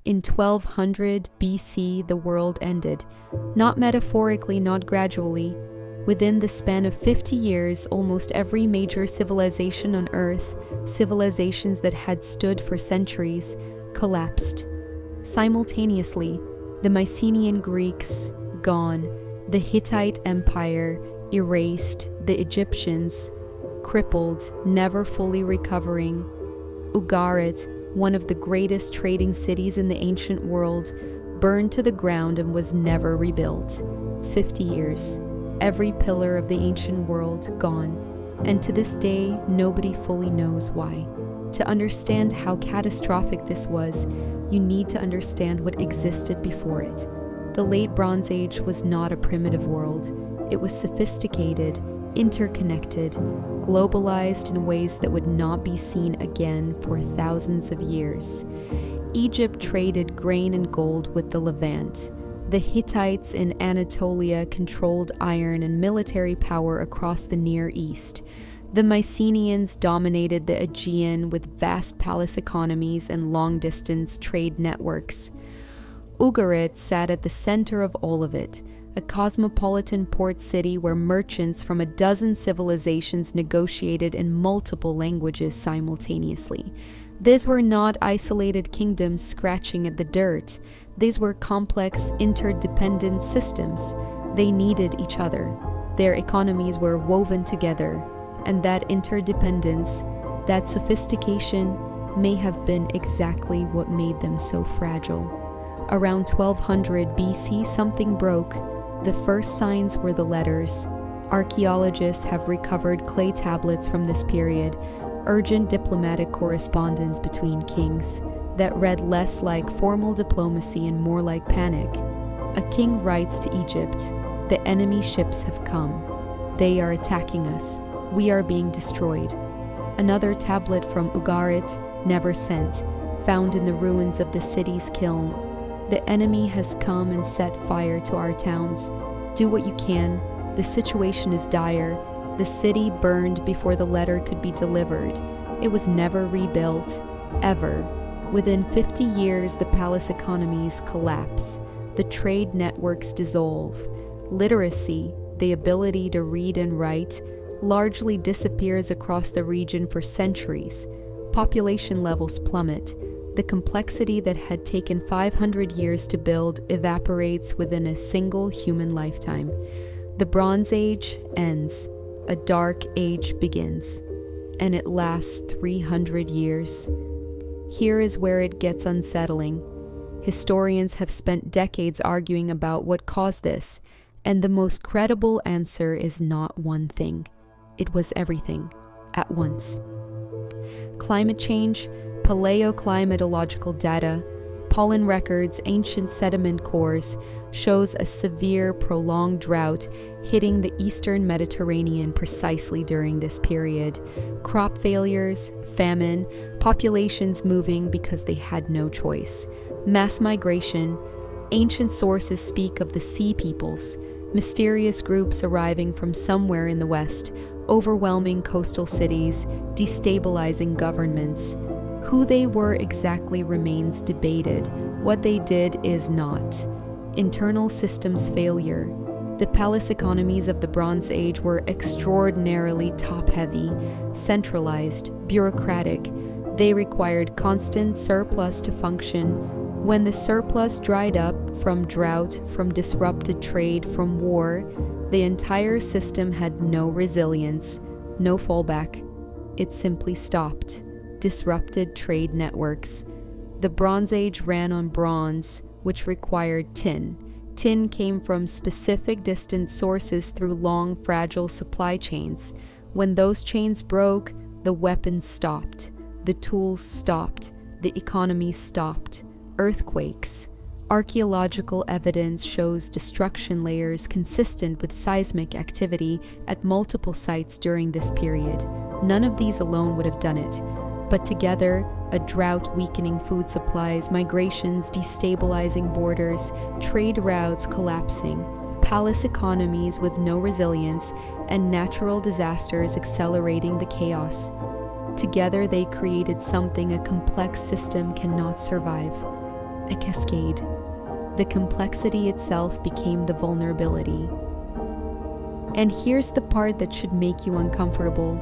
In 1200 BC, the world ended. Not metaphorically, not gradually. Within the span of 50 years, almost every major civilization on Earth, civilizations that had stood for centuries, collapsed. Simultaneously, the Mycenaean Greeks, gone, the Hittite Empire, erased, the Egyptians, crippled, never fully recovering. Ugarit, one of the greatest trading cities in the ancient world, burned to the ground and was never rebuilt. 50 years. Every pillar of the ancient world gone, and to this day, nobody fully knows why. To understand how catastrophic this was, you need to understand what existed before it. The Late Bronze Age was not a primitive world. It was sophisticated, interconnected, globalized in ways that would not be seen again for thousands of years. Egypt traded grain and gold with the Levant. The Hittites in Anatolia controlled iron and military power across the Near East. The Mycenaeans dominated the Aegean with vast palace economies and long-distance trade networks. Ugarit sat at the center of all of it, a cosmopolitan port city where merchants from a dozen civilizations negotiated in multiple languages simultaneously. These were not isolated kingdoms scratching at the dirt. These were complex, interdependent systems. They needed each other. Their economies were woven together, and that interdependence, that sophistication, may have been exactly what made them so fragile. Around 1200 BC, something broke. The first signs were the letters. Archaeologists have recovered clay tablets from this period, urgent diplomatic correspondence between kings that read less like formal diplomacy and more like panic. A king writes to Egypt, "The enemy ships have come. They are attacking us. We are being destroyed." Another tablet from Ugarit, never sent, found in the ruins of the city's kiln. "The enemy has come and set fire to our towns. Do what you can. The situation is dire." The city burned before the letter could be delivered. It was never rebuilt, ever. Within 50 years, the palace economies collapse. The trade networks dissolve. Literacy, the ability to read and write, largely disappears across the region for centuries. Population levels plummet. The complexity that had taken 500 years to build evaporates within a single human lifetime. The Bronze Age ends. A dark age begins, and it lasts 300 years. Here is where it gets unsettling. Historians have spent decades arguing about what caused this, and the most credible answer is not one thing. It was everything, at once. Climate change, paleoclimatological data, pollen records, ancient sediment cores, shows a severe, prolonged drought hitting the eastern Mediterranean precisely during this period. Crop failures, famine, populations moving because they had no choice. Mass migration. Ancient sources speak of the sea peoples, mysterious groups arriving from somewhere in the west, overwhelming coastal cities, destabilizing governments. Who they were exactly remains debated. What they did is not. Internal systems failure. The palace economies of the Bronze Age were extraordinarily top-heavy, centralized, bureaucratic. They required constant surplus to function. When the surplus dried up from drought, from disrupted trade, from war, the entire system had no resilience, no fallback. It simply stopped. Disrupted trade networks. The Bronze Age ran on bronze, which required tin. Tin came from specific distant sources through long, fragile supply chains. When those chains broke, the weapons stopped, the tools stopped, the economy stopped. Earthquakes. Archaeological evidence shows destruction layers consistent with seismic activity at multiple sites during this period. None of these alone would have done it. But together, a drought weakening food supplies, migrations destabilizing borders, trade routes collapsing, palace economies with no resilience, and natural disasters accelerating the chaos. Together they created something a complex system cannot survive. a cascade. The complexity itself became the vulnerability. And here's the part that should make you uncomfortable.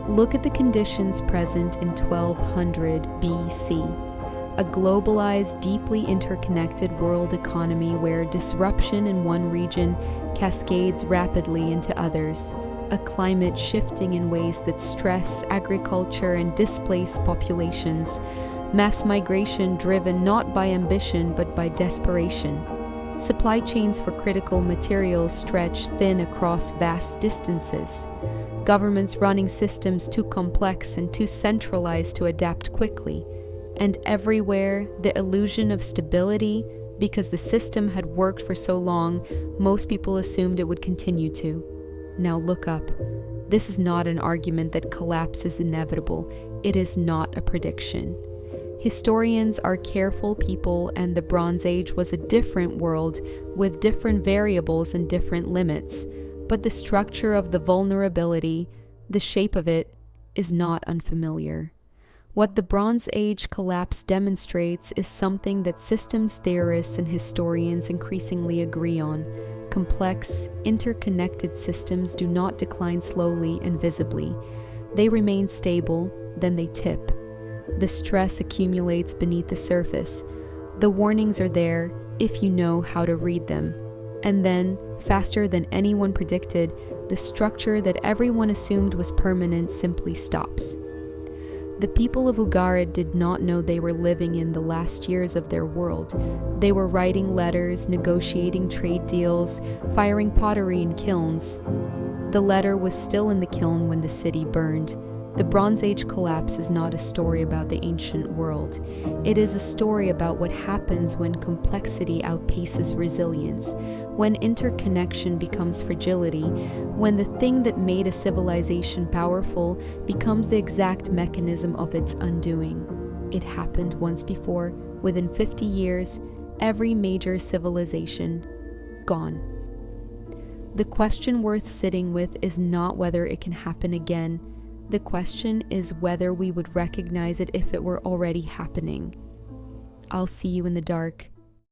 Look at the conditions present in 1200 BC, a globalized, deeply interconnected world economy where disruption in one region cascades rapidly into others, a climate shifting in ways that stress agriculture and displace populations, mass migration driven not by ambition but by desperation. Supply chains for critical materials stretch thin across vast distances. Governments running systems too complex and too centralized to adapt quickly. And everywhere, the illusion of stability, because the system had worked for so long, most people assumed it would continue to. Now look up. This is not an argument that collapse is inevitable. It is not a prediction. Historians are careful people, and the Bronze Age was a different world with different variables and different limits, but the structure of the vulnerability, the shape of it, is not unfamiliar. What the Bronze Age collapse demonstrates is something that systems theorists and historians increasingly agree on. Complex, interconnected systems do not decline slowly and visibly. They remain stable, then they tip. The stress accumulates beneath the surface. The warnings are there if you know how to read them. And then, faster than anyone predicted, the structure that everyone assumed was permanent simply stops. The people of Ugarit did not know they were living in the last years of their world. They were writing letters, negotiating trade deals, firing pottery in kilns. The letter was still in the kiln when the city burned. The Bronze Age collapse is not a story about the ancient world. It is a story about what happens when complexity outpaces resilience, when interconnection becomes fragility, when the thing that made a civilization powerful becomes the exact mechanism of its undoing. It happened once before. Within 50 years, every major civilization gone. The question worth sitting with is not whether it can happen again. The question is whether we would recognize it if it were already happening. I'll see you in the dark.